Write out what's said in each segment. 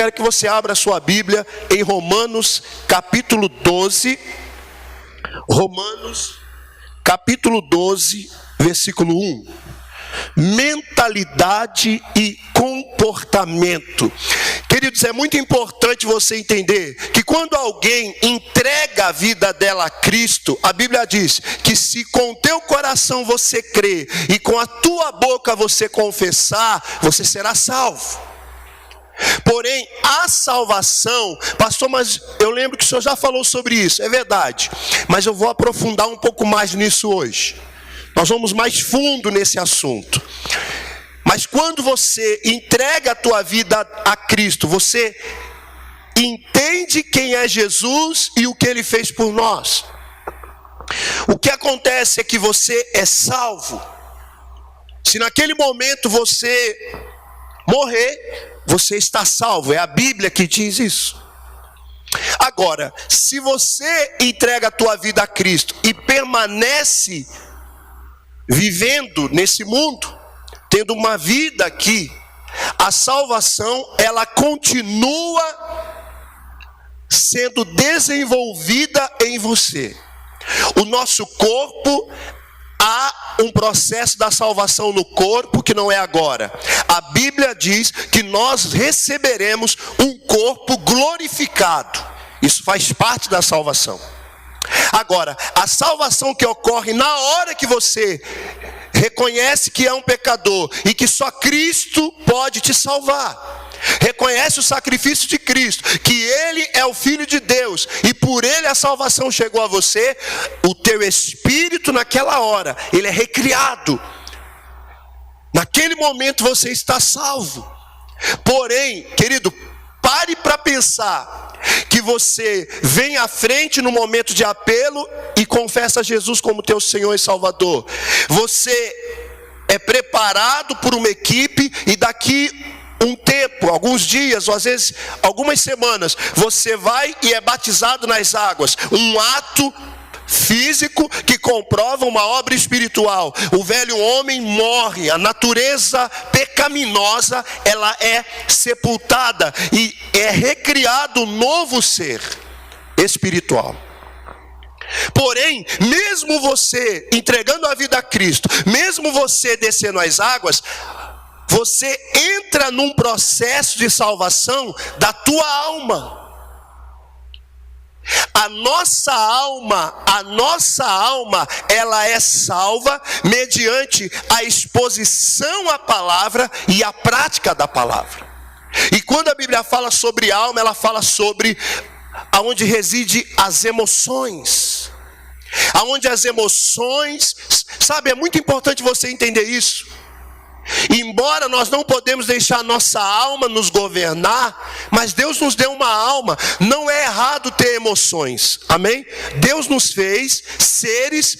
quero que você abra a sua Bíblia em Romanos capítulo 12. Romanos capítulo 12, versículo 1. Mentalidade e comportamento. Queridos, é muito importante você entender que quando alguém entrega a vida dela a Cristo, a Bíblia diz que se com teu coração você crer e com a tua boca você confessar, você será salvo. Porém, a salvação, pastor, mas eu lembro que o senhor já falou sobre isso, é verdade, mas eu vou aprofundar um pouco mais nisso hoje. Nós vamos mais fundo nesse assunto. Mas quando você entrega a tua vida a Cristo, você entende quem é Jesus e o que Ele fez por nós. O que acontece é que você é salvo. Se naquele momento você morrer, você está salvo. É a Bíblia que diz isso. Agora, se você entrega a tua vida a Cristo e permanece vivendo nesse mundo, tendo uma vida aqui, a salvação, ela continua sendo desenvolvida em você. O nosso corpo, há um processo da salvação no corpo que não é agora. A Bíblia diz que nós receberemos um corpo glorificado. Isso faz parte da salvação. Agora, a salvação que ocorre na hora que você reconhece que é um pecador e que só Cristo pode te salvar. Reconhece o sacrifício de Cristo, que Ele é o Filho de Deus e por Ele a salvação chegou a você. O teu espírito naquela hora, ele é recriado. Naquele momento você está salvo. Porém, querido, pare para pensar que você vem à frente no momento de apelo e confessa Jesus como teu Senhor e Salvador. Você é preparado por uma equipe e daqui um tempo, alguns dias, ou às vezes algumas semanas, você vai e é batizado nas águas. Um ato físico que comprova uma obra espiritual. O velho homem morre, a natureza pecaminosa, ela é sepultada e é recriado um novo ser espiritual. Porém, mesmo você entregando a vida a Cristo, mesmo você descendo as águas, você entra num processo de salvação da tua alma. A nossa alma, ela é salva mediante a exposição à palavra e a prática da palavra. E quando a Bíblia fala sobre alma, ela fala sobre aonde reside as emoções. Aonde as emoções, sabe, é muito importante você entender isso. Embora nós não podemos deixar nossa alma nos governar, mas Deus nos deu uma alma. Não é errado ter emoções, amém? Deus nos fez seres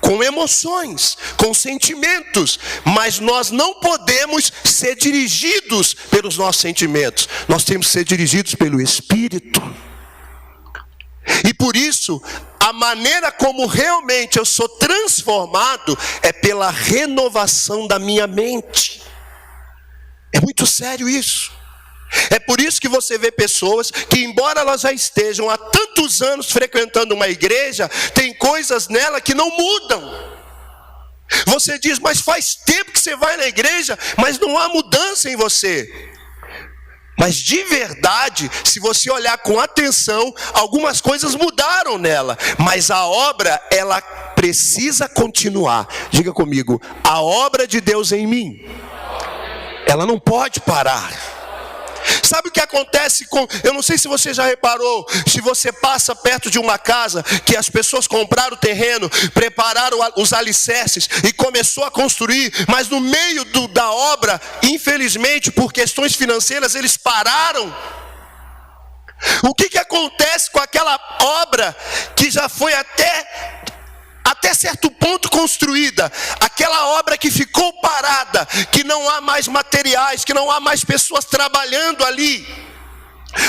com emoções, com sentimentos, mas nós não podemos ser dirigidos pelos nossos sentimentos. Nós temos que ser dirigidos pelo Espírito. E por isso, a maneira como realmente eu sou transformado é pela renovação da minha mente. É muito sério isso. É por isso que você vê pessoas que, embora elas já estejam há tantos anos frequentando uma igreja, tem coisas nela que não mudam. Você diz, mas faz tempo que você vai na igreja, mas não há mudança em você. Mas de verdade, se você olhar com atenção, algumas coisas mudaram nela. Mas a obra, ela precisa continuar. Diga comigo, a obra de Deus em mim, ela não pode parar. Sabe o que acontece com... Eu não sei se você já reparou, se você passa perto de uma casa que as pessoas compraram o terreno, prepararam os alicerces e começou a construir, mas no meio da obra, infelizmente, por questões financeiras, eles pararam. O que acontece com aquela obra que já foi até certo ponto construída, aquela obra que ficou parada, que não há mais materiais, que não há mais pessoas trabalhando ali?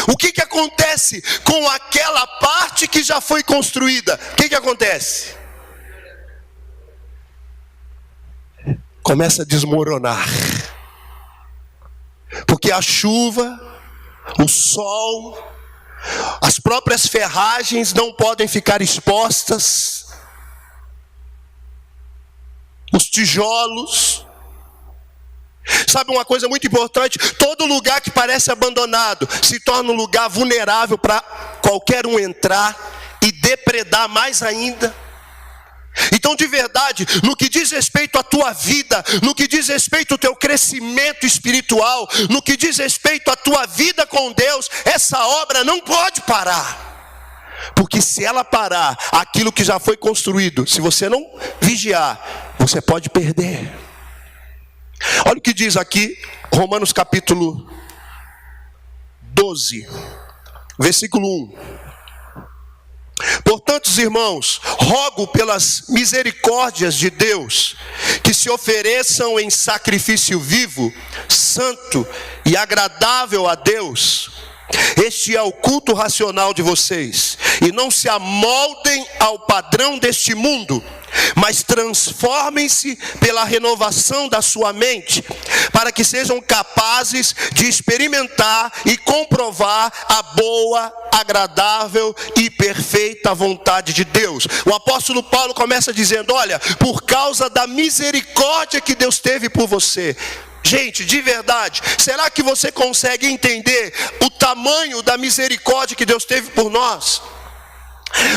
O que acontece com aquela parte que já foi construída? O que acontece? Começa a desmoronar, porque a chuva o sol, as próprias ferragens não podem ficar expostas, os tijolos. Sabe uma coisa muito importante? Todo lugar que parece abandonado se torna um lugar vulnerável para qualquer um entrar e depredar mais ainda. Então, de verdade, no que diz respeito à tua vida, no que diz respeito ao teu crescimento espiritual, no que diz respeito à tua vida com Deus, essa obra não pode parar. Porque se ela parar, aquilo que já foi construído, se você não vigiar, você pode perder. Olha o que diz aqui, Romanos capítulo 12, versículo 1. Portanto, irmãos, rogo pelas misericórdias de Deus, que se ofereçam em sacrifício vivo, santo e agradável a Deus. Este é o culto racional de vocês. E não se amoldem ao padrão deste mundo, mas transformem-se pela renovação da sua mente, para que sejam capazes de experimentar e comprovar a boa, agradável e perfeita vontade de Deus. O apóstolo Paulo começa dizendo: olha, por causa da misericórdia que Deus teve por você. Gente, de verdade, será que você consegue entender o tamanho da misericórdia que Deus teve por nós?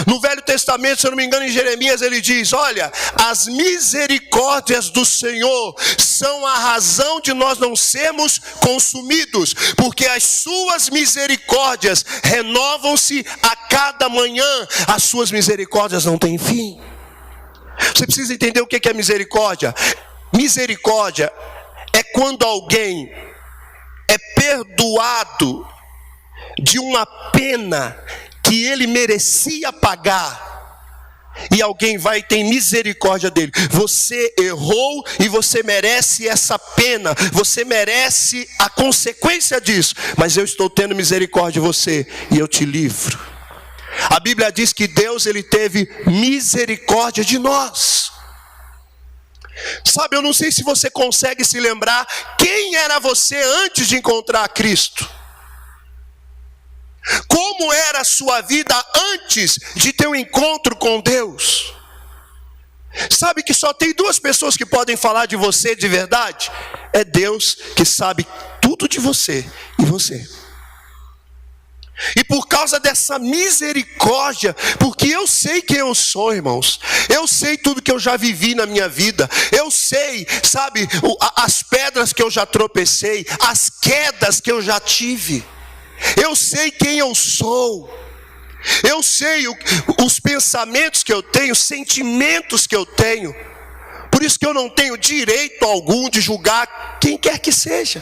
No Velho Testamento, se eu não me engano, em Jeremias, ele diz: olha, as misericórdias do Senhor são a razão de nós não sermos consumidos, porque as suas misericórdias renovam-se a cada manhã, as suas misericórdias não têm fim. Você precisa entender o que é misericórdia. Misericórdia é quando alguém é perdoado de uma pena que ele merecia pagar, e alguém vai e tem misericórdia dele. Você errou e você merece essa pena, você merece a consequência disso, mas eu estou tendo misericórdia de você e eu te livro. A Bíblia diz que Deus, ele teve misericórdia de nós. Sabe, eu não sei se você consegue se lembrar quem era você antes de encontrar Cristo. Como era a sua vida antes de ter um encontro com Deus? Sabe que só tem duas pessoas que podem falar de você de verdade? É Deus, que sabe tudo de você e você. E por causa dessa misericórdia, porque eu sei quem eu sou, irmãos, eu sei tudo que eu já vivi na minha vida, eu sei, sabe, as pedras que eu já tropecei, as quedas que eu já tive, eu sei quem eu sou, eu sei os pensamentos que eu tenho, os sentimentos que eu tenho. Por isso que eu não tenho direito algum de julgar quem quer que seja,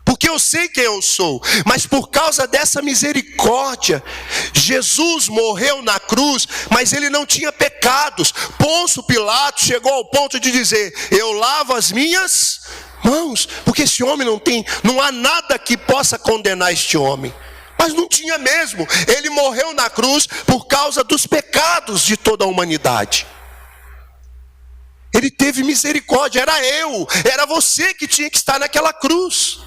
porque eu sei quem eu sou. Mas por causa dessa misericórdia, Jesus morreu na cruz, mas ele não tinha pecados. Pôncio Pilatos chegou ao ponto de dizer: eu lavo as minhas mãos, porque esse homem não há nada que possa condenar este homem. Mas não tinha mesmo. Ele morreu na cruz por causa dos pecados de toda a humanidade. Ele teve misericórdia. Era você que tinha que estar naquela cruz.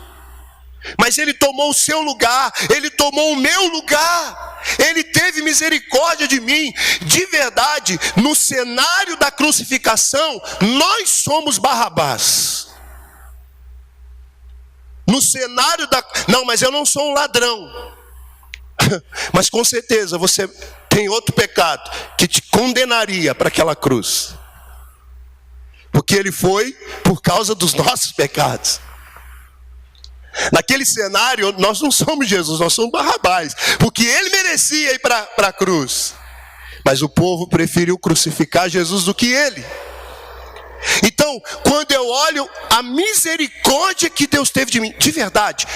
Mas ele tomou o seu lugar, ele tomou o meu lugar, ele teve misericórdia de mim. De verdade, no cenário da crucificação, nós somos Barrabás. No cenário não, mas eu não sou um ladrão. Mas com certeza você tem outro pecado que te condenaria para aquela cruz, porque ele foi por causa dos nossos pecados. Naquele cenário, nós não somos Jesus, nós somos Barrabás, porque ele merecia ir para a cruz, mas o povo preferiu crucificar Jesus do que ele. Então, quando eu olho a misericórdia que Deus teve de mim, de verdade,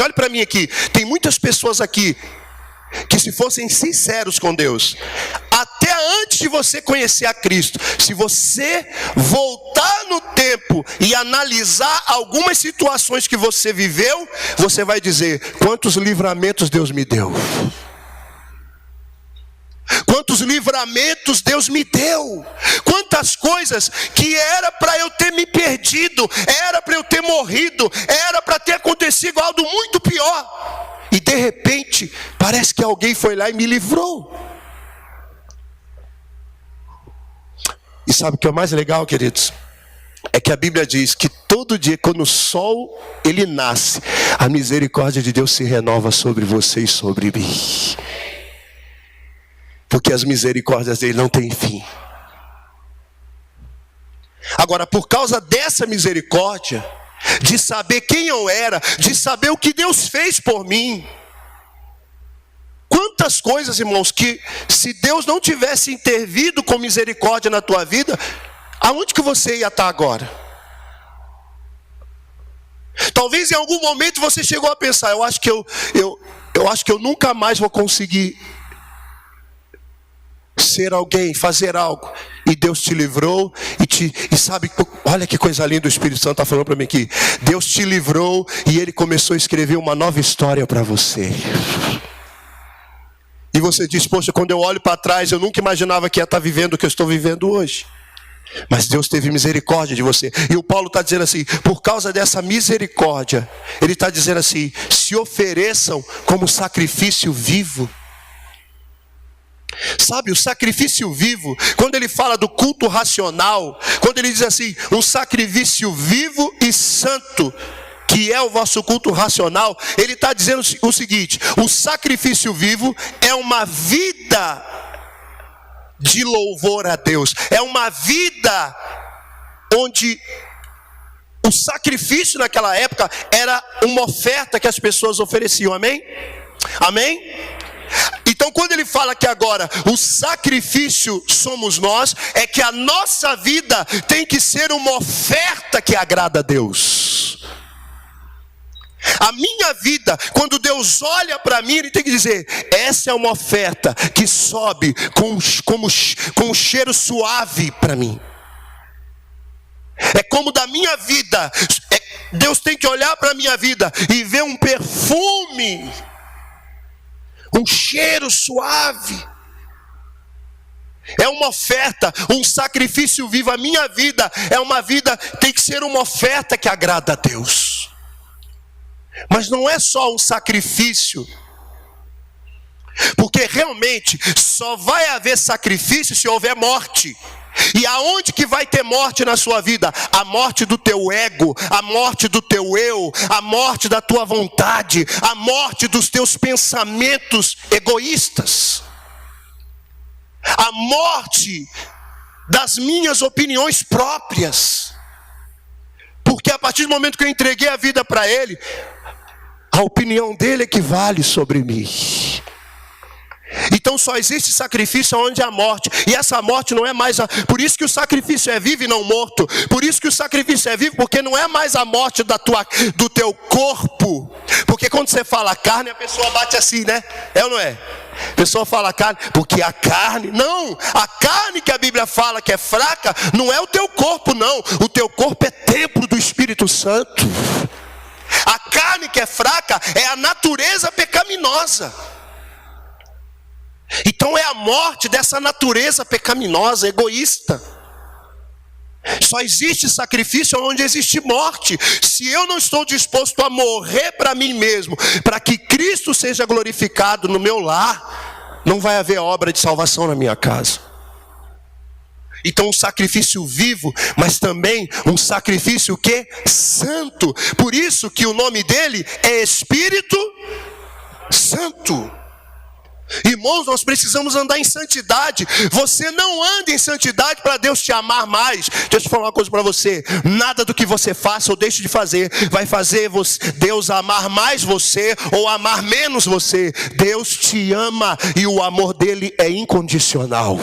olhe para mim aqui. Tem muitas pessoas aqui que, se fossem sinceros com Deus, até antes de você conhecer a Cristo, se você voltar no tempo e analisar algumas situações que você viveu, você vai dizer: quantos livramentos Deus me deu. Quantos livramentos Deus me deu. Quantas coisas que era para eu ter me perdido, era para eu ter morrido, era para ter acontecido algo muito pior. E de repente, parece que alguém foi lá e me livrou. E sabe o que é o mais legal, queridos? É que a Bíblia diz que todo dia, quando o sol ele nasce, a misericórdia de Deus se renova sobre você e sobre mim. Porque as misericórdias dele não têm fim. Agora, por causa dessa misericórdia, de saber quem eu era, de saber o que Deus fez por mim. Quantas coisas, irmãos, que se Deus não tivesse intervido com misericórdia na tua vida, aonde que você ia estar agora? Talvez em algum momento você chegou a pensar, eu acho que eu nunca mais vou conseguir ser alguém, fazer algo. E Deus te livrou e sabe, olha que coisa linda, o Espírito Santo está falando para mim aqui. Deus te livrou e Ele começou a escrever uma nova história para você. E você diz, poxa, quando eu olho para trás, eu nunca imaginava que ia estar vivendo o que eu estou vivendo hoje. Mas Deus teve misericórdia de você. E o Paulo está dizendo assim, por causa dessa misericórdia, ele está dizendo assim, se ofereçam como sacrifício vivo. Sabe, o sacrifício vivo, quando ele fala do culto racional, quando ele diz assim, um sacrifício vivo e santo, que é o vosso culto racional, ele está dizendo o seguinte, o sacrifício vivo é uma vida de louvor a Deus, é uma vida onde o sacrifício naquela época era uma oferta que as pessoas ofereciam, amém? Amém? Então quando ele fala que agora o sacrifício somos nós, é que a nossa vida tem que ser uma oferta que agrada a Deus. A minha vida, quando Deus olha para mim, Ele tem que dizer, essa é uma oferta que sobe com um cheiro suave para mim. É como da minha vida, Deus tem que olhar para a minha vida e ver um perfume, um cheiro suave. É uma oferta, um sacrifício vivo. A minha vida é uma vida, tem que ser uma oferta que agrada a Deus. Mas não é só um sacrifício, porque realmente só vai haver sacrifício se houver morte. E aonde que vai ter morte na sua vida? A morte do teu ego, a morte do teu eu, a morte da tua vontade, a morte dos teus pensamentos egoístas, a morte das minhas opiniões próprias. Porque a partir do momento que eu entreguei a vida para Ele, a opinião dele é que vale sobre mim. Então só existe sacrifício onde há morte. E essa morte não é mais por isso que o sacrifício é vivo e não morto. Por isso que o sacrifício é vivo, porque não é mais a morte do teu corpo. Porque quando você fala carne, a pessoa bate assim, né? É ou não é? A pessoa fala carne, porque a carne, não, a carne que a Bíblia fala que é fraca, não é o teu corpo não. O teu corpo é templo do Espírito Santo. A carne que é fraca é a natureza pecaminosa. Então é a morte dessa natureza pecaminosa, egoísta. Só existe sacrifício onde existe morte. Se eu não estou disposto a morrer para mim mesmo, para que Cristo seja glorificado no meu lar, não vai haver obra de salvação na minha casa. Então um sacrifício vivo, mas também um sacrifício que? Santo. Por isso que o nome dele é Espírito Santo. Irmãos, nós precisamos andar em santidade. Você não anda em santidade para Deus te amar mais. Deixa eu falar uma coisa para você. Nada do que você faça ou deixe de fazer vai fazer Deus amar mais você ou amar menos você. Deus te ama e o amor dele é incondicional.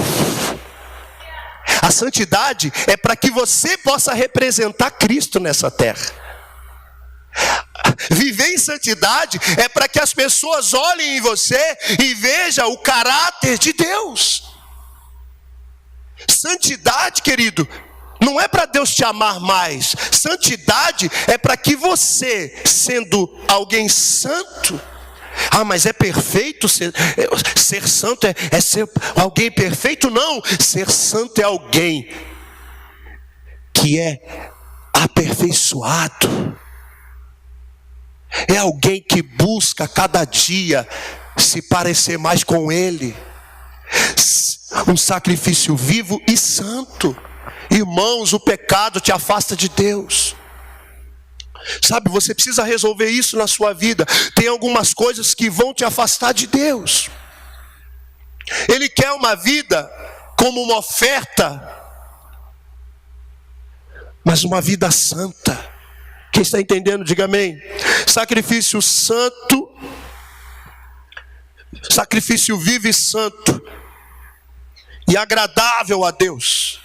A santidade é para que você possa representar Cristo nessa terra. Viver em santidade é para que as pessoas olhem em você e vejam o caráter de Deus. Santidade, querido, não é para Deus te amar mais. Santidade é para que você, sendo alguém santo, Ah, mas é perfeito ser santo, é ser alguém perfeito? Não, ser santo é alguém que é aperfeiçoado. É alguém que busca cada dia se parecer mais com Ele. Um sacrifício vivo e santo. Irmãos, o pecado te afasta de Deus. Sabe, você precisa resolver isso na sua vida. Tem algumas coisas que vão te afastar de Deus. Ele quer uma vida como uma oferta, mas uma vida santa. Quem está entendendo, diga amém. Sacrifício santo, sacrifício vivo e santo, e agradável a Deus.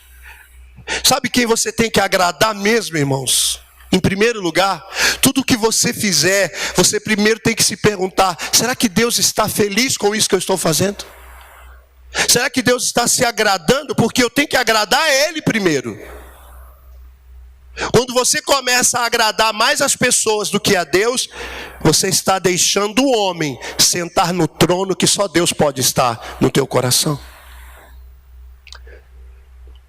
Sabe quem você tem que agradar mesmo, irmãos? Em primeiro lugar, tudo que você fizer, você primeiro tem que se perguntar: será que Deus está feliz com isso que eu estou fazendo? Será que Deus está se agradando? Porque eu tenho que agradar a Ele primeiro. Quando você começa a agradar mais as pessoas do que a Deus, você está deixando o homem sentar no trono que só Deus pode estar no teu coração.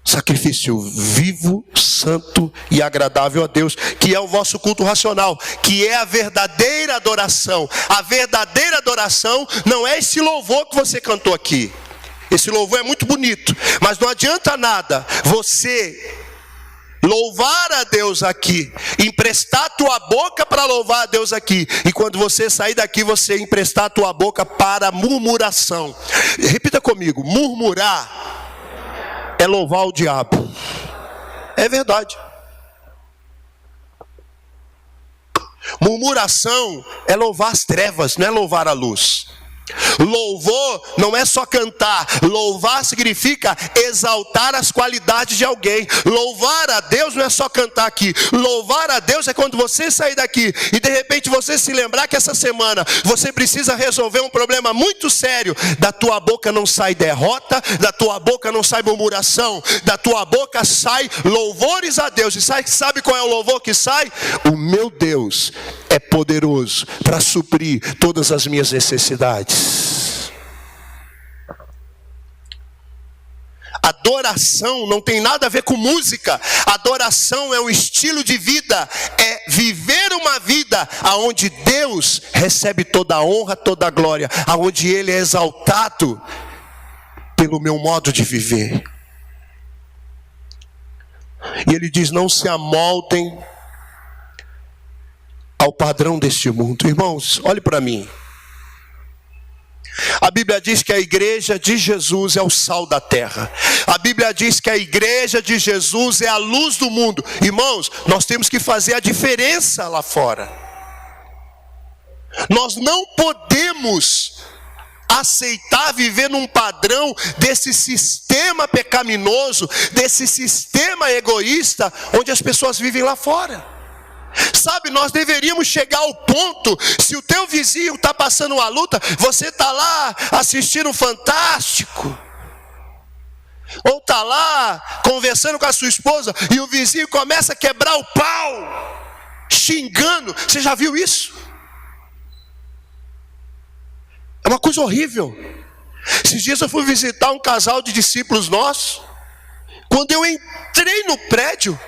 Sacrifício vivo, santo e agradável a Deus, que é o vosso culto racional, que é a verdadeira adoração. A verdadeira adoração não é esse louvor que você cantou aqui. Esse louvor é muito bonito, mas não adianta nada você louvar a Deus aqui, emprestar a tua boca para louvar a Deus aqui, e quando você sair daqui, você emprestar a tua boca para murmuração. Repita comigo: murmurar é louvar o diabo. É verdade. Murmuração é louvar as trevas, não é louvar a luz. Louvor não é só cantar. Louvar significa exaltar as qualidades de alguém. Louvar a Deus não é só cantar aqui. Louvar a Deus é quando você sair daqui e de repente você se lembrar que essa semana você precisa resolver um problema muito sério. Da tua boca não sai derrota, da tua boca não sai murmuração, da tua boca sai louvores a Deus. E sabe qual é o louvor que sai? O meu Deus é poderoso para suprir todas as minhas necessidades. Adoração não tem nada a ver com música. Adoração é um estilo de vida, é viver uma vida aonde Deus recebe toda a honra, toda a glória, aonde Ele é exaltado pelo meu modo de viver. E Ele diz: não se amoldem ao padrão deste mundo. Irmãos, olhe para mim. A Bíblia diz que a igreja de Jesus é o sal da terra. A Bíblia diz que a igreja de Jesus é a luz do mundo. Irmãos, nós temos que fazer a diferença lá fora. Nós não podemos aceitar viver num padrão desse sistema pecaminoso, desse sistema egoísta, onde as pessoas vivem lá fora. Sabe, nós deveríamos chegar ao ponto, se o teu vizinho está passando uma luta, você está lá assistindo um Fantástico, ou está lá conversando com a sua esposa, e o vizinho começa a quebrar o pau, xingando. Você já viu isso? É uma coisa horrível. Esses dias eu fui visitar um casal de discípulos nossos. Quando eu entrei no prédio,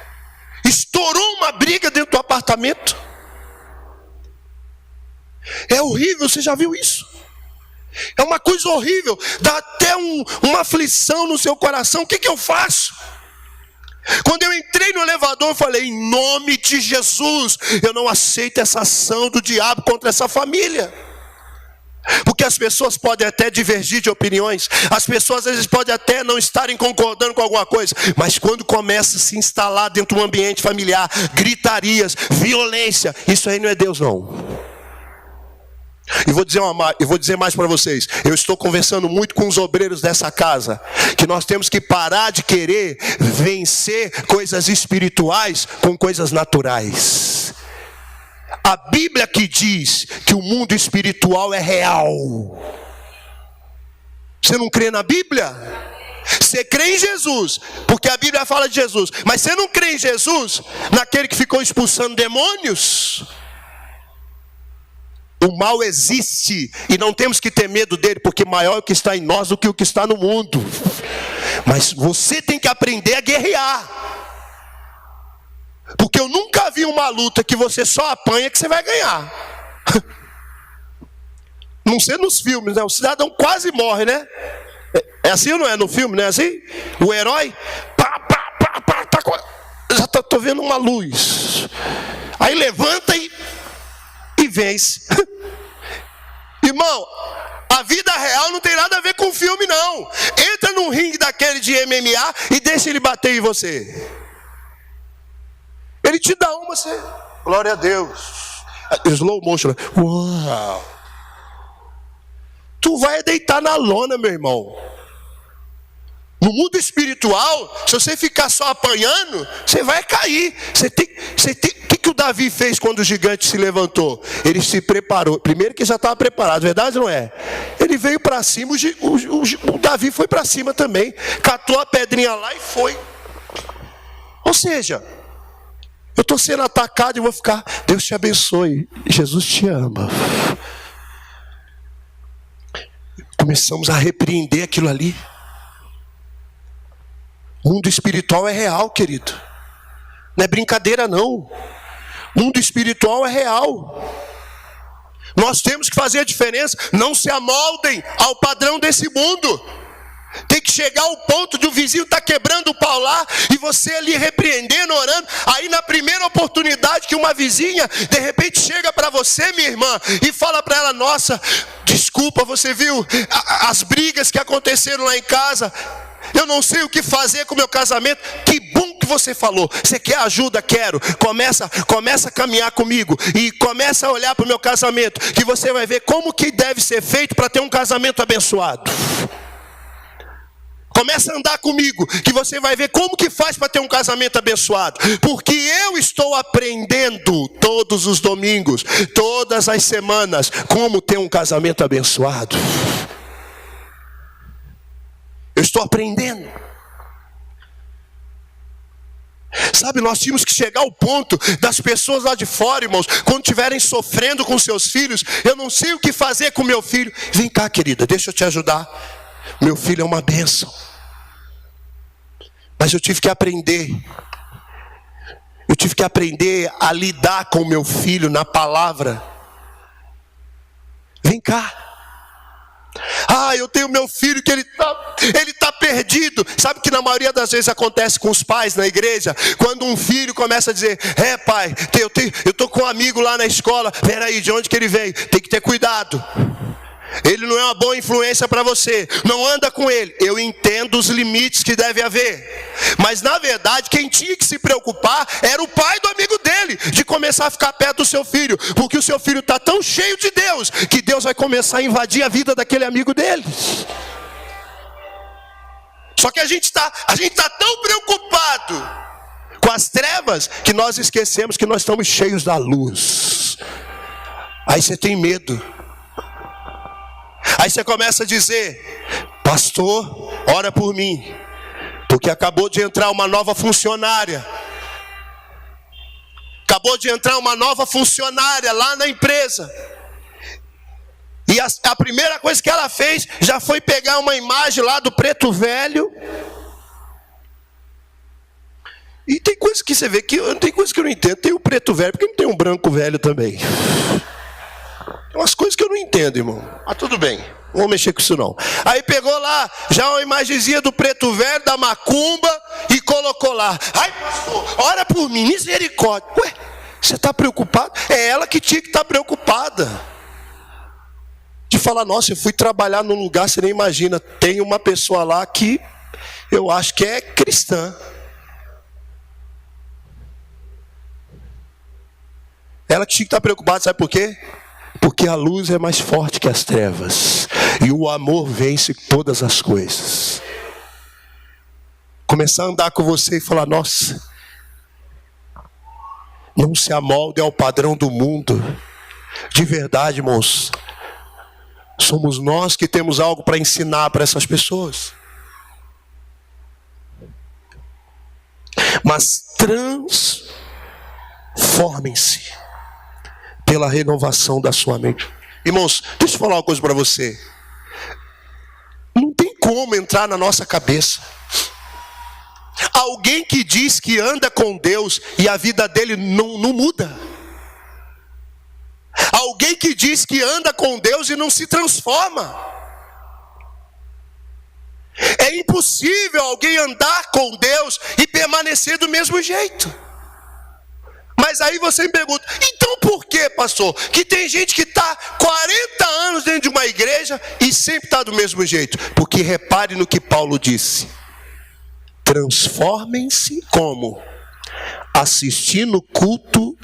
estourou uma briga dentro do apartamento. É horrível, você já viu isso? É uma coisa horrível, dá até uma aflição no seu coração. O que eu faço? Quando eu entrei no elevador, eu falei: em nome de Jesus, eu não aceito essa ação do diabo contra essa família. Porque as pessoas podem até divergir de opiniões, as pessoas às vezes podem até não estarem concordando com alguma coisa, mas quando começa a se instalar dentro de um ambiente familiar, gritarias, violência, isso aí não é Deus não. E vou dizer mais para vocês. Eu estou conversando muito com os obreiros dessa casa, que nós temos que parar de querer vencer coisas espirituais com coisas naturais. A Bíblia que diz que o mundo espiritual é real. Você não crê na Bíblia? Você crê em Jesus, porque a Bíblia fala de Jesus. Mas você não crê em Jesus, naquele que ficou expulsando demônios? O mal existe e não temos que ter medo dele, porque maior é o que está em nós do que o que está no mundo. Mas você tem que aprender a guerrear. Porque eu nunca vi uma luta que você só apanha que você vai ganhar. Não sei nos filmes, né? O cidadão quase morre, né? É assim ou não é no filme, não é assim? O herói, já tô vendo uma luz. Aí levanta e vence. Irmão, a vida real não tem nada a ver com filme, não. Entra num ringue daquele de MMA e deixa ele bater em você. Ele te dá uma, você... Glória a Deus. Slow motion. Uau. Tu vai deitar na lona, meu irmão. No mundo espiritual, se você ficar só apanhando, você vai cair. O que o Davi fez quando o gigante se levantou? Ele se preparou. Primeiro que já estava preparado, verdade ou não é? Ele veio para cima, o Davi foi para cima também. Catou a pedrinha lá e foi. Ou seja, eu estou sendo atacado e vou ficar, Deus te abençoe, Jesus te ama. Começamos a repreender aquilo ali. O mundo espiritual é real, querido. Não é brincadeira, não. O mundo espiritual é real. Nós temos que fazer a diferença. Não se amoldem ao padrão desse mundo. Tem que chegar ao ponto de o vizinho estar quebrando o pau lá e você ali repreendendo, orando. Aí na primeira oportunidade que uma vizinha de repente chega para você, minha irmã, e fala para ela: nossa, desculpa, você viu as brigas que aconteceram lá em casa? Eu não sei o que fazer com o meu casamento. Que bom que você falou. Você quer ajuda? Quero. Começa a caminhar comigo e começa a olhar para o meu casamento, que você vai ver como que deve ser feito para ter um casamento abençoado. Começa a andar comigo, que você vai ver como que faz para ter um casamento abençoado. Porque eu estou aprendendo todos os domingos, todas as semanas, como ter um casamento abençoado. Eu estou aprendendo. Sabe, nós tínhamos que chegar ao ponto das pessoas lá de fora, irmãos, quando estiverem sofrendo com seus filhos: eu não sei o que fazer com meu filho. Vem cá, querida, deixa eu te ajudar. Meu filho é uma bênção. Mas eu tive que aprender. Eu tive que aprender a lidar com o meu filho na palavra. Vem cá. Ah, eu tenho meu filho que ele tá perdido. Sabe que na maioria das vezes acontece com os pais na igreja? Quando um filho começa a dizer: pai, eu tô com um amigo lá na escola. Peraí, de onde que ele veio? Tem que ter cuidado. Ele não é uma boa influência para você. Não anda com ele. Eu entendo os limites que deve haver. Mas na verdade quem tinha que se preocupar era o pai do amigo dele, de começar a ficar perto do seu filho. Porque o seu filho está tão cheio de Deus, que Deus vai começar a invadir a vida daquele amigo dele. Só que a gente tá tão preocupado com as trevas, que nós esquecemos que nós estamos cheios da luz. Aí você tem medo. Aí você começa a dizer: pastor, ora por mim, porque acabou de entrar uma nova funcionária. Acabou de entrar uma nova funcionária lá na empresa. E a primeira coisa que ela fez já foi pegar uma imagem lá do preto velho. E tem coisa que você vê que tem coisa que eu não entendo. Tem o preto velho, porque não tem um branco velho também? Tem umas coisas que eu não entendo, irmão. Ah, tudo bem, não vou mexer com isso não. Aí pegou lá já uma imagenzinha do preto velho, da macumba, e colocou lá: ai, pastor, ora por mim, misericórdia. Ué, você está preocupado? É ela que tinha que estar preocupada. De falar: nossa, eu fui trabalhar num lugar, você nem imagina, tem uma pessoa lá que eu acho que é cristã. Ela que tinha que estar preocupada, sabe por quê? Porque a luz é mais forte que as trevas, e o amor vence todas as coisas. Começar a andar com você e falar: nossa, não se amolde ao padrão do mundo. De verdade, irmãos, somos nós que temos algo para ensinar para essas pessoas. Mas transformem-se pela renovação da sua mente. Irmãos, deixa eu falar uma coisa para você. Não tem como entrar na nossa cabeça alguém que diz que anda com Deus e a vida dele não muda. Alguém que diz que anda com Deus e não se transforma. É impossível alguém andar com Deus e permanecer do mesmo jeito. Mas aí você me pergunta, então por que, pastor? Que tem gente que está 40 anos dentro de uma igreja e sempre está do mesmo jeito. Porque repare no que Paulo disse. Transformem-se como? Assistindo o culto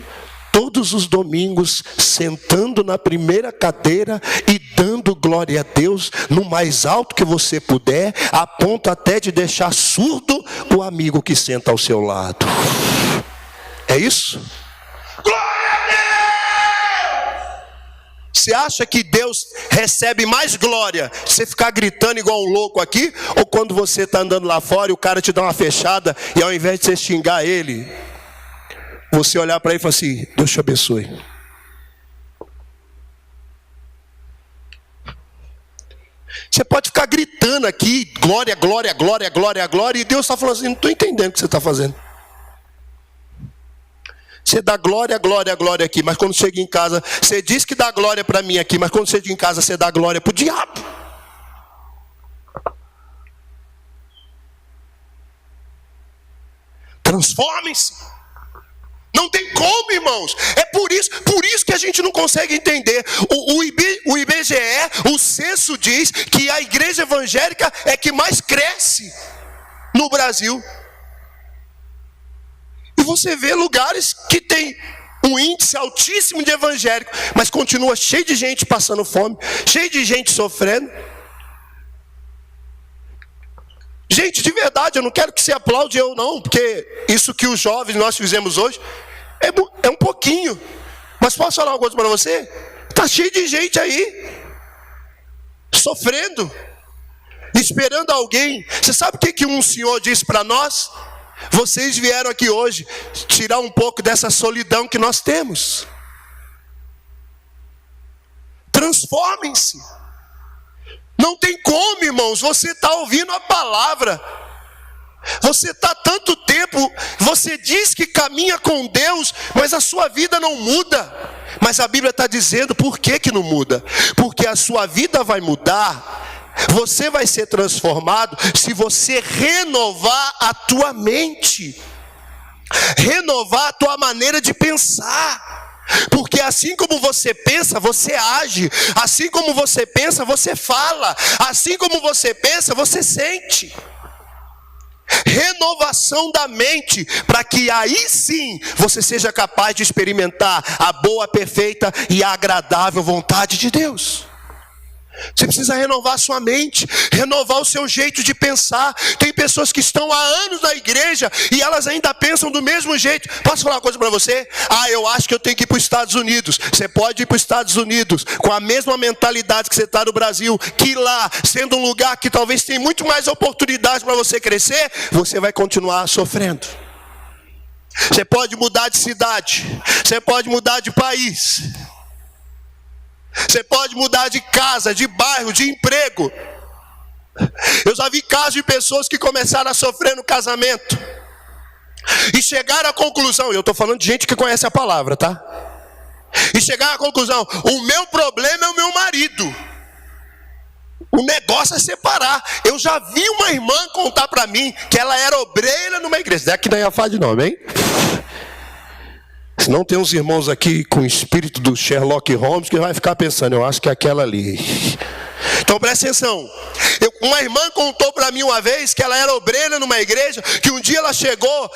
todos os domingos, sentando na primeira cadeira e dando glória a Deus no mais alto que você puder, a ponto até de deixar surdo o amigo que senta ao seu lado. É isso? Glória a Deus! Você acha que Deus recebe mais glória você ficar gritando igual um louco aqui? Ou quando você está andando lá fora e o cara te dá uma fechada e ao invés de você xingar ele, você olhar para ele e falar assim, Deus te abençoe. Você pode ficar gritando aqui, glória, glória, glória, glória, glória, e Deus está falando assim, não estou entendendo o que você está fazendo. Você dá glória, glória, glória aqui, mas quando chega em casa, você diz que dá glória para mim aqui, mas quando chega em casa, você dá glória para o diabo. Transformem-se. Não tem como, irmãos. É por isso que a gente não consegue entender. O IBGE, o censo diz que a igreja evangélica é que mais cresce no Brasil. E você vê lugares que tem um índice altíssimo de evangélico, mas continua cheio de gente passando fome, cheio de gente sofrendo. Gente, de verdade, eu não quero que você aplaude eu não, porque isso que os jovens nós fizemos hoje é um pouquinho. Mas posso falar uma coisa para você? Está cheio de gente aí, sofrendo, esperando alguém. Você sabe o que um senhor disse para nós? Vocês vieram aqui hoje tirar um pouco dessa solidão que nós temos. Transformem-se. Não tem como, irmãos, você está ouvindo a palavra. Você está tanto tempo, você diz que caminha com Deus, mas a sua vida não muda. Mas a Bíblia está dizendo por que não muda? Porque a sua vida vai mudar. Você vai ser transformado se você renovar a tua mente, renovar a tua maneira de pensar. Porque assim como você pensa, você age. Assim como você pensa, você fala. Assim como você pensa, você sente. Renovação da mente, para que aí sim você seja capaz de experimentar a boa, perfeita e agradável vontade de Deus. Você precisa renovar a sua mente, renovar o seu jeito de pensar. Tem pessoas que estão há anos na igreja e elas ainda pensam do mesmo jeito. Posso falar uma coisa para você? Eu acho que eu tenho que ir para os Estados Unidos. Você pode ir para os Estados Unidos com a mesma mentalidade que você está no Brasil, que lá, sendo um lugar que talvez tenha muito mais oportunidades para você crescer, você vai continuar sofrendo. Você pode mudar de cidade, você pode mudar de país, você pode mudar de casa, de bairro, de emprego. Eu já vi casos de pessoas que começaram a sofrer no casamento e chegaram à conclusão, eu estou falando de gente que conhece a palavra, tá? E chegaram à conclusão, o meu problema é o meu marido. O negócio é separar. Eu já vi uma irmã contar para mim que ela era obreira numa igreja. Daqui não ia falar de nome, hein? Se não tem uns irmãos aqui com o espírito do Sherlock Holmes que vai ficar pensando, eu acho que é aquela ali. Então presta atenção. Uma irmã contou para mim uma vez que ela era obreira numa igreja, que um dia ela chegou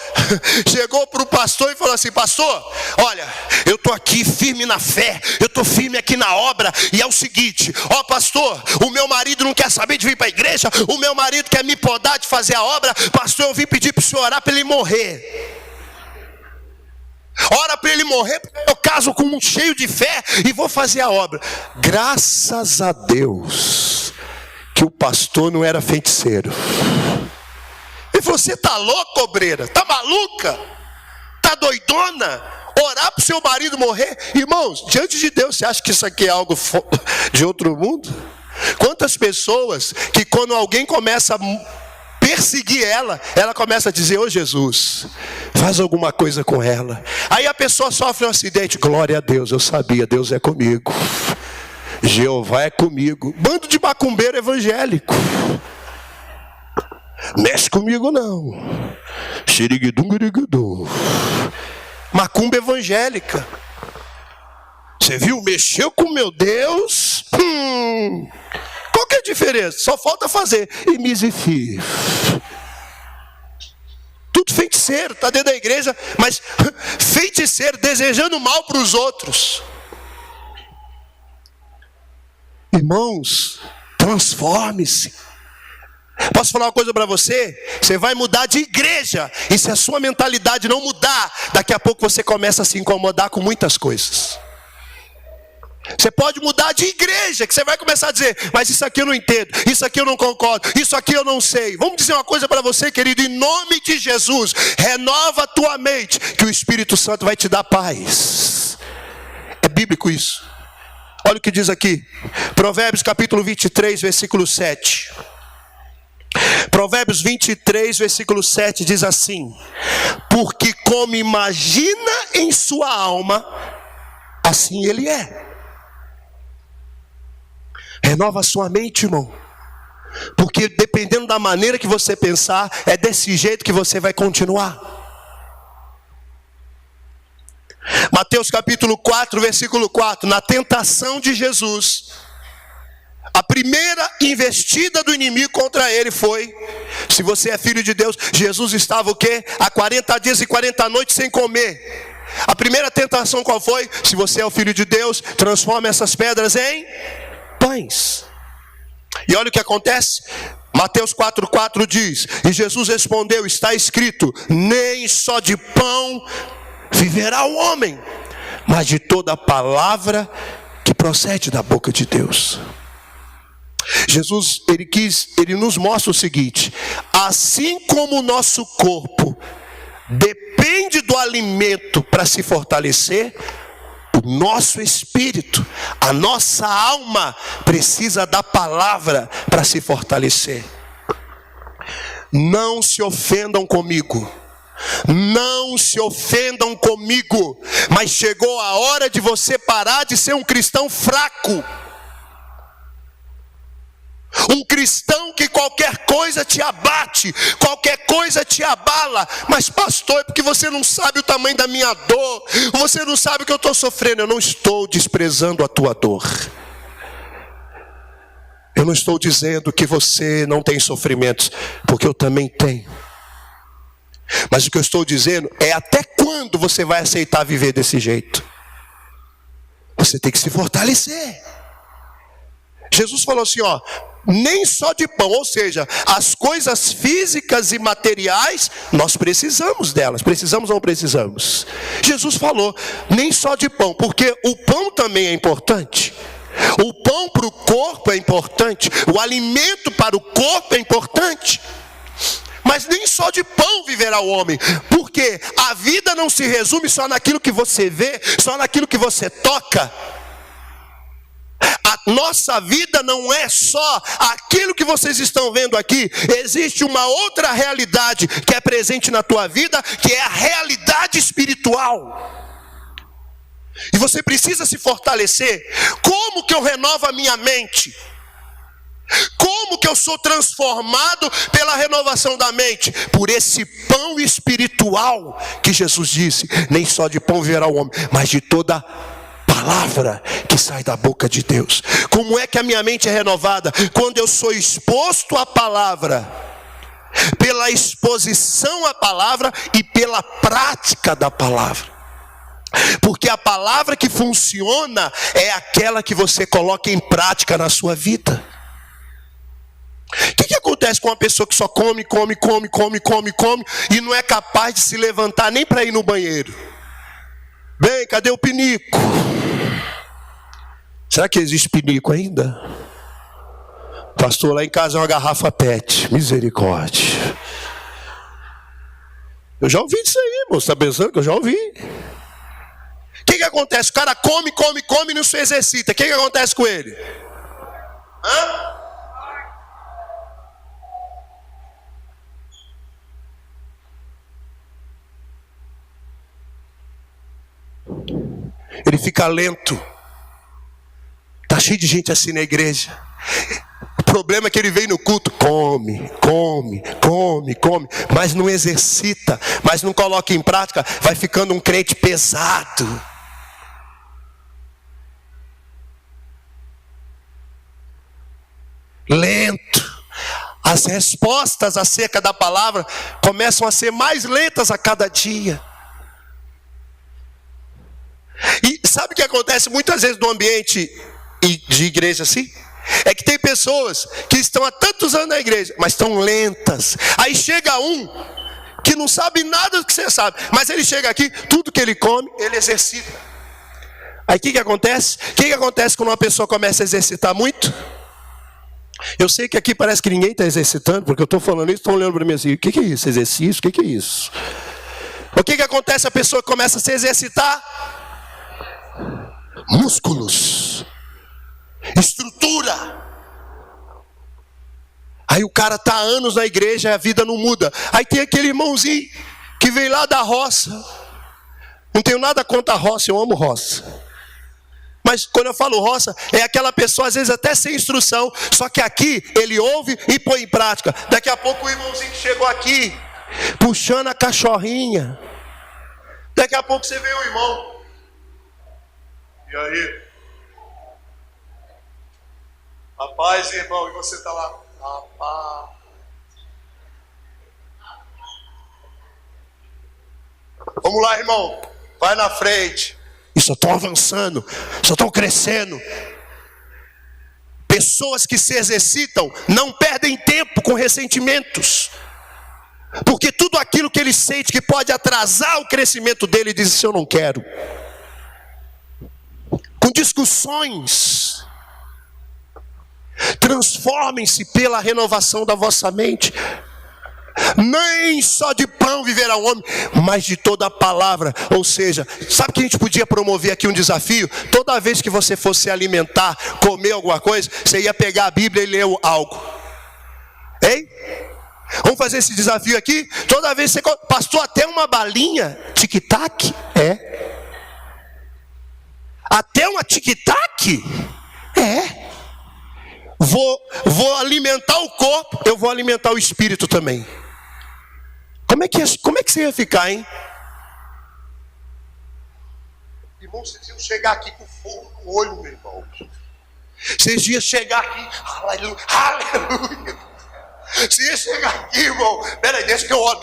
para o pastor e falou assim, pastor, olha, eu estou aqui firme na fé, eu estou firme aqui na obra, e é o seguinte, pastor, o meu marido não quer saber de vir para a igreja, o meu marido quer me podar de fazer a obra, pastor, eu vim pedir para o senhor orar para ele morrer. Ora para ele morrer, porque eu caso com um cheio de fé e vou fazer a obra. Graças a Deus que o pastor não era feiticeiro. Ele falou, você está louca, obreira? Está maluca? Está doidona? orar para o seu marido morrer. Irmãos, diante de Deus, você acha que isso aqui é algo de outro mundo? Quantas pessoas que quando alguém começa a perseguir ela começa a dizer: ô Jesus, faz alguma coisa com ela. Aí a pessoa sofre um acidente, glória a Deus, eu sabia, Deus é comigo, Jeová é comigo. Bando de macumbeiro evangélico, mexe comigo não. Xiriguidum. Macumba evangélica. Você viu? Mexeu com meu Deus. Qual que é a diferença? Só falta fazer. E misifio. Tudo feiticeiro, está dentro da igreja, mas feiticeiro desejando mal para os outros. Irmãos, transforme-se. Posso falar uma coisa para você? Você vai mudar de igreja, e se a sua mentalidade não mudar, daqui a pouco você começa a se incomodar com muitas coisas. Você pode mudar de igreja, que você vai começar a dizer: mas isso aqui eu não entendo, isso aqui eu não concordo, isso aqui eu não sei. Vamos dizer uma coisa para você, querido, em nome de Jesus: renova a tua mente, que o Espírito Santo vai te dar paz. É bíblico isso. Olha o que diz aqui, Provérbios capítulo 23, versículo 7. Provérbios 23, versículo 7 diz assim: porque como imagina em sua alma, assim ele é. Renova a sua mente, irmão, porque dependendo da maneira que você pensar, é desse jeito que você vai continuar. Mateus capítulo 4, versículo 4. Na tentação de Jesus, a primeira investida do inimigo contra ele foi: se você é filho de Deus. Jesus estava o quê? Há 40 dias e 40 noites sem comer. A primeira tentação qual foi? Se você é o filho de Deus, transforma essas pedras em pães. E olha o que acontece. Mateus 4,4 diz: e Jesus respondeu: está escrito, nem só de pão viverá o homem, mas de toda a palavra que procede da boca de Deus. Jesus, ele nos mostra o seguinte: assim como o nosso corpo depende do alimento para se fortalecer, o nosso espírito, a nossa alma precisa da palavra para se fortalecer. Não se ofendam comigo, não se ofendam comigo, mas chegou a hora de você parar de ser um cristão fraco. Um cristão que qualquer coisa te abate, qualquer coisa te abala. Mas pastor, é porque você não sabe o tamanho da minha dor, você não sabe o que eu estou sofrendo. Eu não estou desprezando a tua dor. Eu não estou dizendo que você não tem sofrimentos, porque eu também tenho. Mas o que eu estou dizendo é: até quando você vai aceitar viver desse jeito? Você tem que se fortalecer. Jesus falou assim, ó: nem só de pão, ou seja, as coisas físicas e materiais, nós precisamos delas. Precisamos ou não precisamos? Jesus falou, nem só de pão, porque o pão também é importante. O pão para o corpo é importante, o alimento para o corpo é importante. Mas nem só de pão viverá o homem, porque a vida não se resume só naquilo que você vê, só naquilo que você toca. A nossa vida não é só aquilo que vocês estão vendo aqui. Existe uma outra realidade que é presente na tua vida, que é a realidade espiritual. E você precisa se fortalecer. Como que eu renovo a minha mente? Como que eu sou transformado pela renovação da mente? Por esse pão espiritual que Jesus disse: nem só de pão viverá o homem, mas de toda palavra que sai da boca de Deus. Como é que a minha mente é renovada? Quando eu sou exposto à palavra, pela exposição à palavra e pela prática da palavra. Porque a palavra que funciona é aquela que você coloca em prática na sua vida. O que acontece com uma pessoa que só come e não é capaz de se levantar nem para ir no banheiro? Bem, cadê o pinico? Será que existe pinico ainda? Pastor, lá em casa é uma garrafa PET. Misericórdia. Eu já ouvi disso aí, moço. Está pensando que eu já ouvi? que acontece? O cara come e não se exercita. O que acontece com ele? Ele fica lento. Está cheio de gente assim na igreja. O problema é que ele vem no culto, come, mas não exercita, mas não coloca em prática, vai ficando um crente pesado. Lento. As respostas acerca da palavra começam a ser mais lentas a cada dia. E sabe o que acontece muitas vezes no ambiente de igreja assim? É que tem pessoas que estão há tantos anos na igreja, mas estão lentas. Aí chega um que não sabe nada do que você sabe, mas ele chega aqui, tudo que ele come, ele exercita. Aí o que acontece? O que acontece quando uma pessoa começa a exercitar muito? Eu sei que aqui parece que ninguém está exercitando, porque eu estou falando isso, estão olhando para mim assim, o que é isso? Exercício? O que é isso? O que acontece? A pessoa começa a se exercitar? Músculos, estrutura. Aí o cara está há anos na igreja e a vida não muda. Aí tem aquele irmãozinho que veio lá da roça. Não tenho nada contra a roça, eu amo roça. Mas quando eu falo roça, é aquela pessoa às vezes até sem instrução, só que aqui ele ouve e põe em prática. Daqui a pouco o irmãozinho que chegou aqui, puxando a cachorrinha. Daqui a pouco você vê o irmão. E aí? Rapaz, irmão, e você está lá? Rapaz. Vamos lá, irmão. Vai na frente. E só estão avançando, só estão crescendo. Pessoas que se exercitam não perdem tempo com ressentimentos. Porque tudo aquilo que ele sente que pode atrasar o crescimento dele, diz: isso eu não quero. Com discussões. Transformem-se pela renovação da vossa mente. Nem só de pão viverá o homem, mas de toda a palavra. Ou seja, sabe que a gente podia promover aqui um desafio? Toda vez que você fosse se alimentar, comer alguma coisa, você ia pegar a Bíblia e ler algo. Hein? Vamos fazer esse desafio aqui? Toda vez que você... Pastor, até uma balinha tic-tac? É. Até uma tic-tac? É. Vou alimentar o corpo, eu vou alimentar o espírito também. Como é que você ia ficar, hein? Irmão, vocês iam chegar aqui com fogo no olho, meu irmão. Vocês iam chegar aqui, aleluia. Você ia chegar aqui, irmão. Peraí, deixa que eu oro.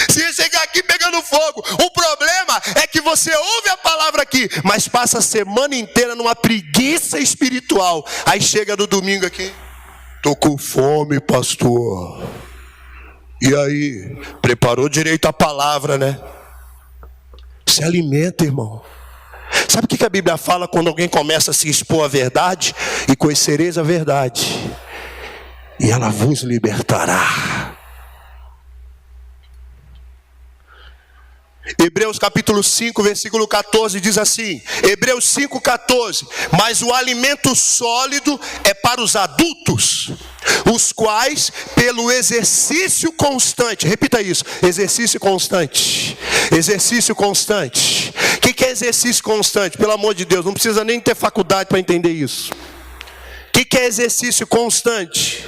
Você ia chegar aqui pegando fogo. O problema é que você ouve a palavra aqui, mas passa a semana inteira numa preguiça espiritual. Aí chega no domingo aqui: tô com fome, pastor. E aí? Preparou direito a palavra, né? Se alimenta, irmão. Sabe o que a Bíblia fala quando alguém começa a se expor à verdade? E conhecereis a verdade, e ela vos libertará. Hebreus capítulo 5, versículo 14 diz assim, Hebreus 5, 14: mas o alimento sólido é para os adultos, os quais pelo exercício constante, repita isso, exercício constante. Exercício constante. O que é exercício constante? Pelo amor de Deus, não precisa nem ter faculdade para entender isso. O que é exercício constante?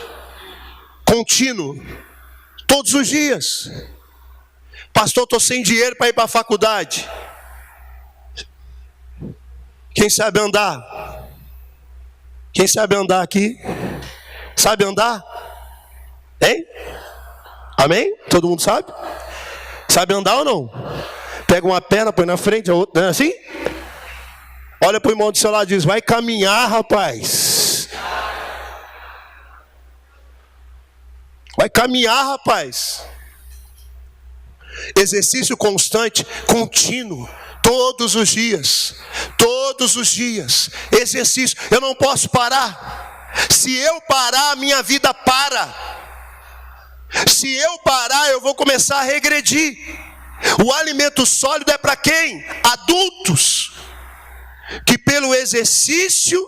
Contínuo, todos os dias. Pastor, estou sem dinheiro para ir para a faculdade. Quem sabe andar? Quem sabe andar aqui? Sabe andar? Hein? Amém? Todo mundo sabe? Sabe andar ou não? Pega uma perna, põe na frente, a outra, não é assim? Olha para o irmão do seu lado e diz: vai caminhar, rapaz. Vai caminhar, rapaz. Exercício constante, contínuo, todos os dias. Todos os dias. Exercício. Eu não posso parar. Se eu parar, a minha vida para. Se eu parar, eu vou começar a regredir. O alimento sólido é para quem? Adultos, que pelo exercício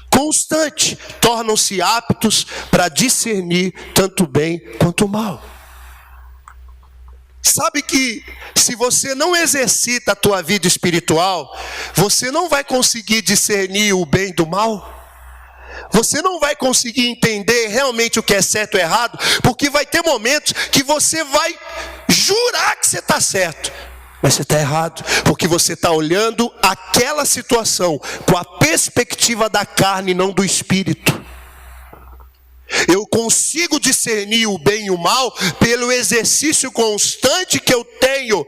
constante tornam-se aptos para discernir tanto o bem quanto o mal. Sabe que se você não exercita a tua vida espiritual, você não vai conseguir discernir o bem do mal. Você não vai conseguir entender realmente o que é certo ou errado, porque vai ter momentos que você vai jurar que você está certo, mas você está errado, porque você está olhando aquela situação com a perspectiva da carne e não do espírito. Eu consigo discernir o bem e o mal pelo exercício constante que eu tenho,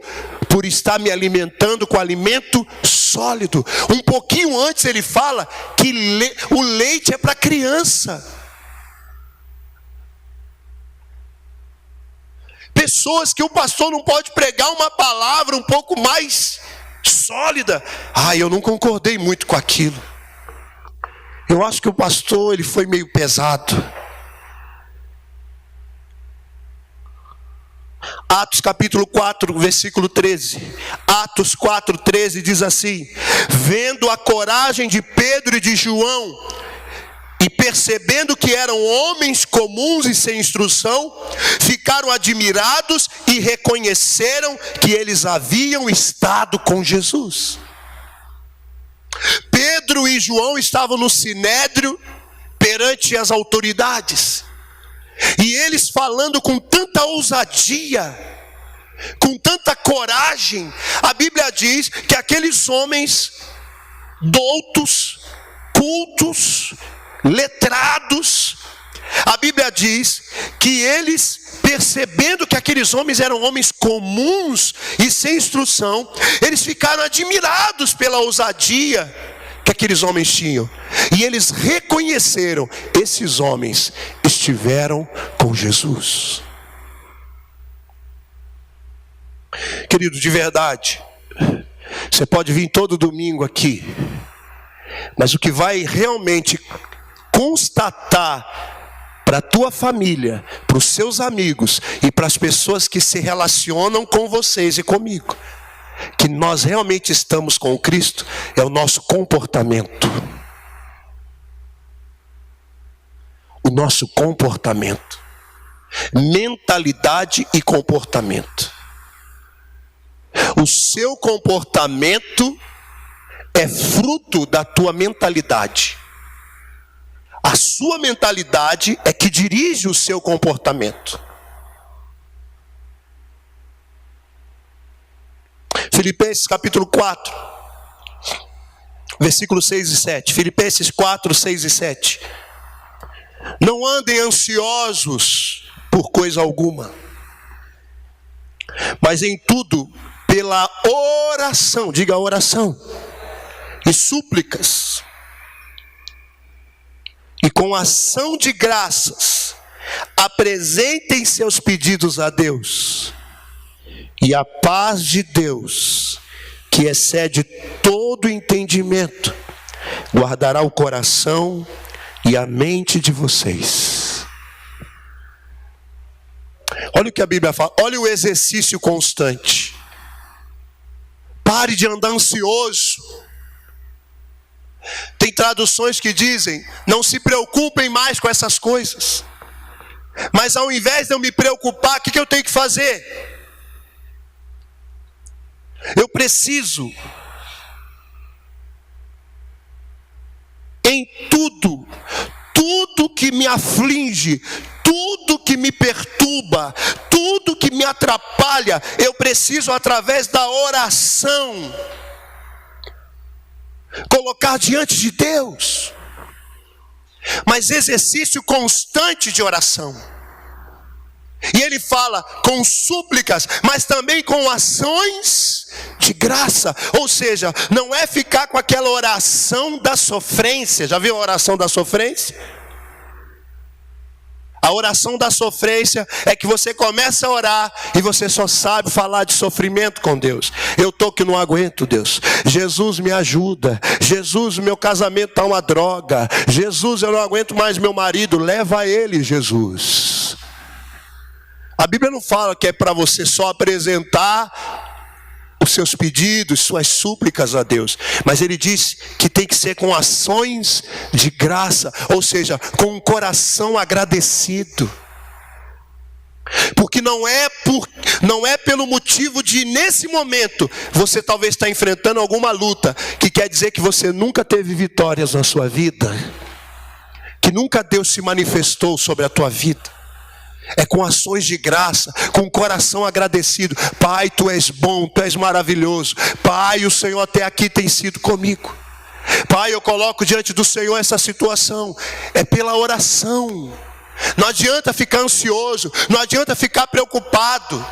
por estar me alimentando com alimento sólido. Um pouquinho antes ele fala que o leite é para criança. Pessoas que o pastor não pode pregar uma palavra um pouco mais sólida. Eu não concordei muito com aquilo. Eu acho que o pastor ele foi meio pesado. Atos capítulo 4, versículo 13. Atos 4, 13 diz assim: vendo a coragem de Pedro e de João, e percebendo que eram homens comuns e sem instrução, ficaram admirados e reconheceram que eles haviam estado com Jesus. Pedro e João estavam no sinédrio perante as autoridades. E eles falando com tanta ousadia, com tanta coragem, a Bíblia diz que aqueles homens doutos, cultos, letrados, a Bíblia diz que eles, percebendo que aqueles homens eram homens comuns e sem instrução, eles ficaram admirados pela ousadia que aqueles homens tinham. E eles reconheceram: esses homens estiveram com Jesus. Querido, de verdade, você pode vir todo domingo aqui, mas o que vai realmente constatar para a tua família, para os seus amigos e para as pessoas que se relacionam com vocês e comigo, que nós realmente estamos com o Cristo, é o nosso comportamento. O nosso comportamento. Mentalidade e comportamento. O seu comportamento é fruto da tua mentalidade. A sua mentalidade é que dirige o seu comportamento. Filipenses capítulo 4, versículos 6 e 7. Filipenses 4, 6 e 7. Não andem ansiosos por coisa alguma, mas em tudo, pela oração, diga oração, e súplicas, e com ação de graças, apresentem seus pedidos a Deus. E a paz de Deus, que excede todo entendimento, guardará o coração e a mente de vocês. Olha o que a Bíblia fala, olha o exercício constante. Pare de andar ansioso. Tem traduções que dizem: não se preocupem mais com essas coisas. Mas ao invés de eu me preocupar, o que eu tenho que fazer? Eu preciso, em tudo que me aflige, tudo que me perturba, tudo que me atrapalha, eu preciso, através da oração, colocar diante de Deus. Mas exercício constante de oração. E ele fala com súplicas, mas também com ações de graça. Ou seja, não é ficar com aquela oração da sofrência. Já viu a oração da sofrência? A oração da sofrência é que você começa a orar e você só sabe falar de sofrimento com Deus. Eu estou que não aguento, Deus. Jesus, me ajuda. Jesus, meu casamento está uma droga. Jesus, eu não aguento mais meu marido. Leva ele, Jesus. A Bíblia não fala que é para você só apresentar os seus pedidos, suas súplicas a Deus, mas ele diz que tem que ser com ações de graça, ou seja, com um coração agradecido. Porque não é pelo motivo de nesse momento você talvez está enfrentando alguma luta, que quer dizer que você nunca teve vitórias na sua vida, que nunca Deus se manifestou sobre a tua vida. É com ações de graça, com o coração agradecido. Pai, tu és bom, tu és maravilhoso. Pai, o Senhor até aqui tem sido comigo. Pai, eu coloco diante do Senhor essa situação. É pela oração. Não adianta ficar ansioso, não adianta ficar preocupado.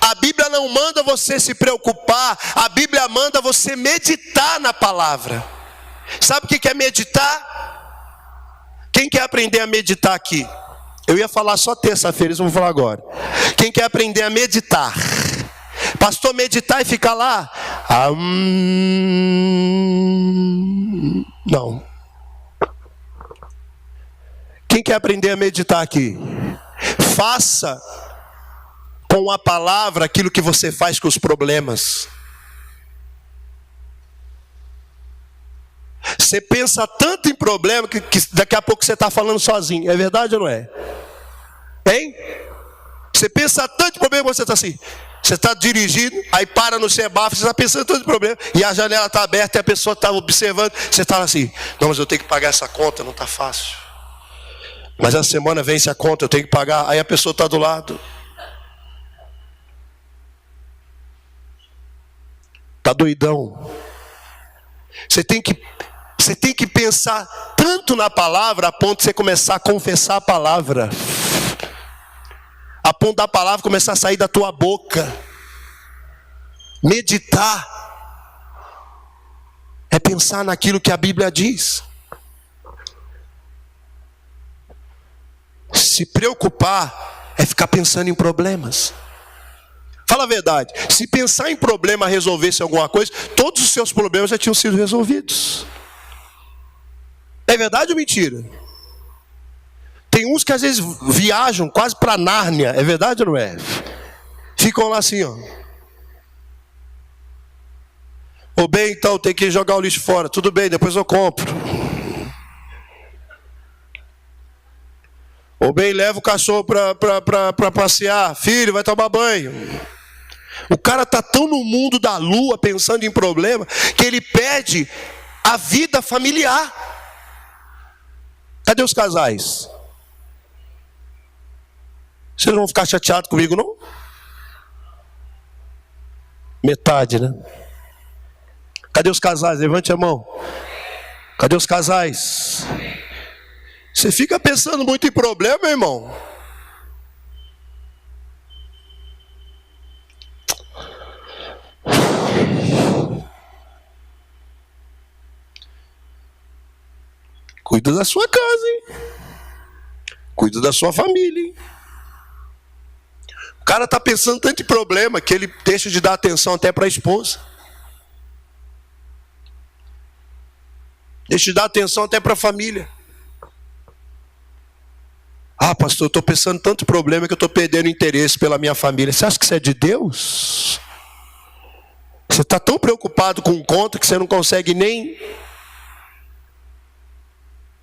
A Bíblia não manda você se preocupar, a Bíblia manda você meditar na palavra. Sabe o que é meditar? Quem quer aprender a meditar aqui? Eu ia falar só terça-feira, isso eu vou falar agora. Quem quer aprender a meditar? Pastor, meditar e ficar lá? Não. Quem quer aprender a meditar aqui? Faça com a palavra aquilo que você faz com os problemas. Você pensa tanto em problema que daqui a pouco você está falando sozinho. É verdade ou não é? Hein? Você pensa tanto em problema que você está assim. Você está dirigindo, aí para no semáforo, você está pensando tanto em problema, e a janela está aberta e a pessoa está observando. Você está assim, não, mas eu tenho que pagar essa conta, não está fácil. Mas a semana vence a conta, eu tenho que pagar. Aí a pessoa está do lado. Está doidão. Você tem que pensar tanto na palavra a ponto de você começar a confessar a palavra. A ponto da palavra começar a sair da tua boca. Meditar é pensar naquilo que a Bíblia diz. Se preocupar é ficar pensando em problemas. Fala a verdade, se pensar em problema resolvesse alguma coisa, todos os seus problemas já tinham sido resolvidos. É verdade ou mentira? Tem uns que às vezes viajam quase para Nárnia, é verdade ou não é? Ficam lá assim, ó. Ô bem, então tem que jogar o lixo fora. Tudo bem, depois eu compro. Ou bem, leva o cachorro para passear. Filho, vai tomar banho. O cara está tão no mundo da lua, pensando em problema, que ele perde a vida familiar. Cadê os casais? Vocês não vão ficar chateados comigo, não? Metade, né? Cadê os casais? Levante a mão. Cadê os casais? Você fica pensando muito em problema, irmão. Cuida da sua casa, hein? Cuida da sua família, hein? O cara está pensando tanto em problema que ele deixa de dar atenção até para a esposa. Deixa de dar atenção até para a família. Ah, pastor, eu estou pensando tanto problema que eu estou perdendo interesse pela minha família. Você acha que isso é de Deus? Você está tão preocupado com conta que você não consegue nem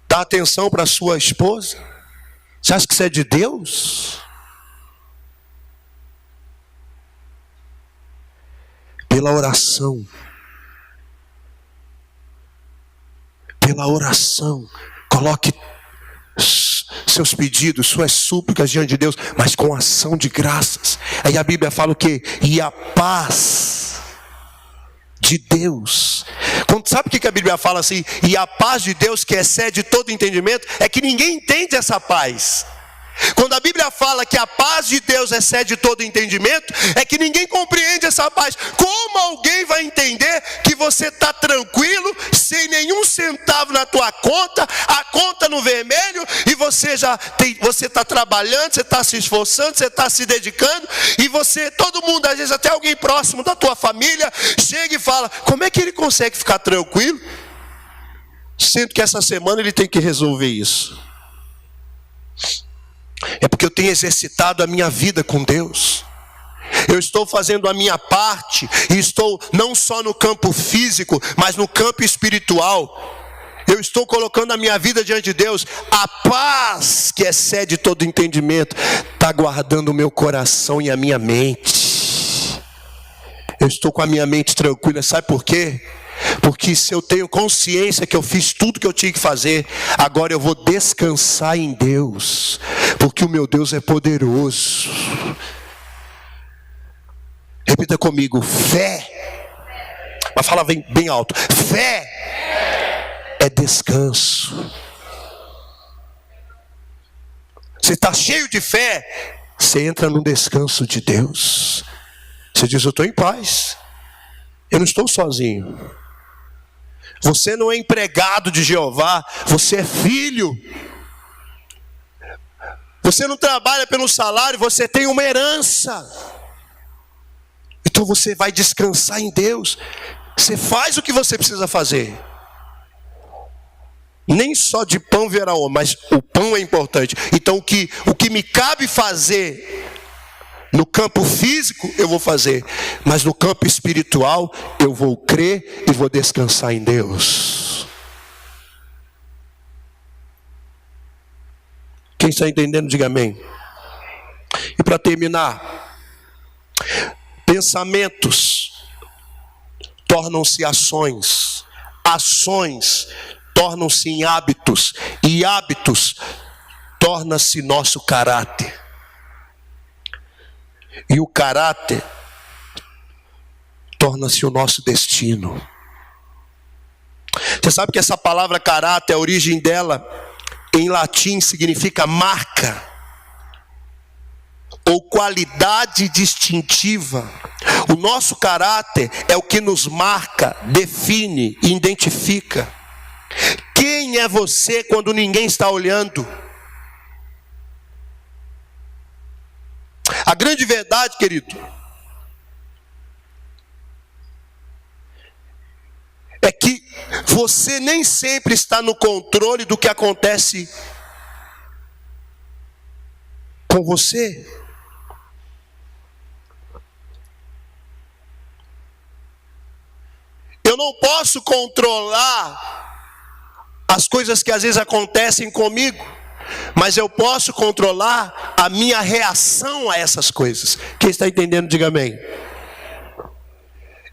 dar atenção para a sua esposa? Você acha que isso é de Deus? Pela oração. Pela oração. Coloque seus pedidos, suas súplicas diante de Deus, mas com ação de graças. Aí a Bíblia fala o quê? E a paz de Deus. Sabe o que a Bíblia fala assim? E a paz de Deus que excede todo entendimento, é que ninguém entende essa paz. Quando a Bíblia fala que a paz de Deus excede todo entendimento, é que ninguém compreende essa paz. Como alguém vai entender que você está tranquilo, sem nenhum centavo na tua conta, a conta no vermelho, e você está trabalhando, você está se esforçando, você está se dedicando, e todo mundo, às vezes até alguém próximo da tua família, chega e fala, como é que ele consegue ficar tranquilo? Sendo que essa semana ele tem que resolver isso. É porque eu tenho exercitado a minha vida com Deus. Eu estou fazendo a minha parte, e estou não só no campo físico, mas no campo espiritual. Eu estou colocando a minha vida diante de Deus. A paz que excede todo entendimento está guardando o meu coração e a minha mente. Eu estou com a minha mente tranquila. Sabe por quê? Porque se eu tenho consciência que eu fiz tudo que eu tinha que fazer, agora eu vou descansar em Deus, porque o meu Deus é poderoso. Repita comigo: fé. Mas fala bem alto: fé é descanso. Você está cheio de fé, você entra no descanso de Deus. Você diz: eu estou em paz, eu não estou sozinho. Você não é empregado de Jeová, você é filho. Você não trabalha pelo salário, você tem uma herança. Então você vai descansar em Deus. Você faz o que você precisa fazer. Nem só de pão virá o homem, mas o pão é importante. Então o que me cabe fazer no campo físico, eu vou fazer. Mas no campo espiritual, eu vou crer e vou descansar em Deus. Quem está entendendo, diga amém. E para terminar, pensamentos tornam-se ações. Ações tornam-se em hábitos. E hábitos torna-se nosso caráter. E o caráter torna-se o nosso destino. Você sabe que essa palavra caráter, a origem dela em latim significa marca ou qualidade distintiva. O nosso caráter é o que nos marca, define e identifica. Quem é você quando ninguém está olhando? A grande verdade, querido, é que você nem sempre está no controle do que acontece com você. Eu não posso controlar as coisas que às vezes acontecem comigo, mas eu posso controlar a minha reação a essas coisas. Quem está entendendo, diga amém.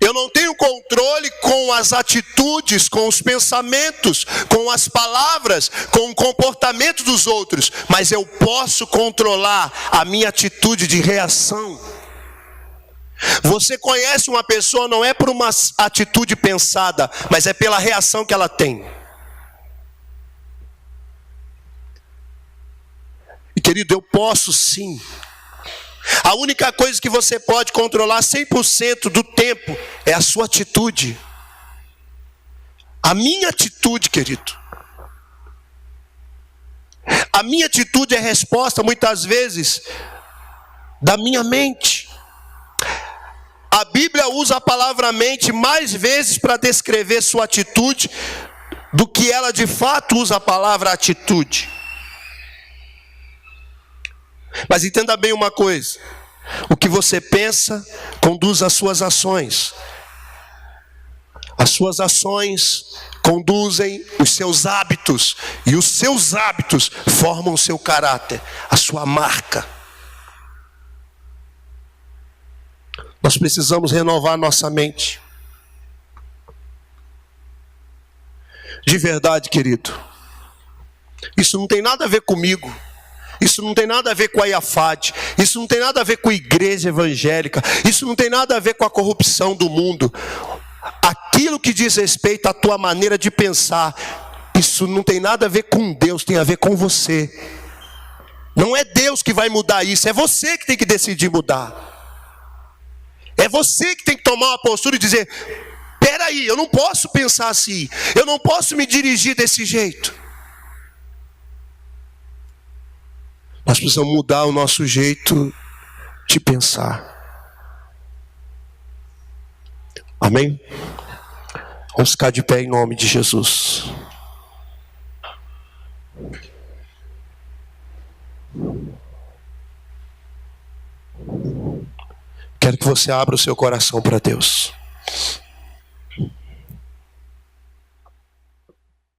Eu não tenho controle com as atitudes, com os pensamentos, com as palavras, com o comportamento dos outros, mas eu posso controlar a minha atitude de reação. Você conhece uma pessoa não é por uma atitude pensada, mas é pela reação que ela tem. E querido, eu posso sim. A única coisa que você pode controlar 100% do tempo é a sua atitude. A minha atitude, querido. A minha atitude é resposta, muitas vezes, da minha mente. A Bíblia usa a palavra mente mais vezes para descrever sua atitude do que ela de fato usa a palavra atitude. Mas entenda bem uma coisa: o que você pensa conduz às suas ações. As suas ações conduzem os seus hábitos, e os seus hábitos formam o seu caráter, a sua marca. Nós precisamos renovar nossa mente. De verdade, querido, isso não tem nada a ver comigo. Isso não tem nada a ver com a IAFAD, isso não tem nada a ver com a igreja evangélica, isso não tem nada a ver com a corrupção do mundo. Aquilo que diz respeito à tua maneira de pensar, isso não tem nada a ver com Deus, tem a ver com você. Não é Deus que vai mudar isso, é você que tem que decidir mudar. É você que tem que tomar uma postura e dizer: peraí, eu não posso pensar assim, eu não posso me dirigir desse jeito. Nós precisamos mudar o nosso jeito de pensar. Amém? Vamos ficar de pé em nome de Jesus. Quero que você abra o seu coração para Deus.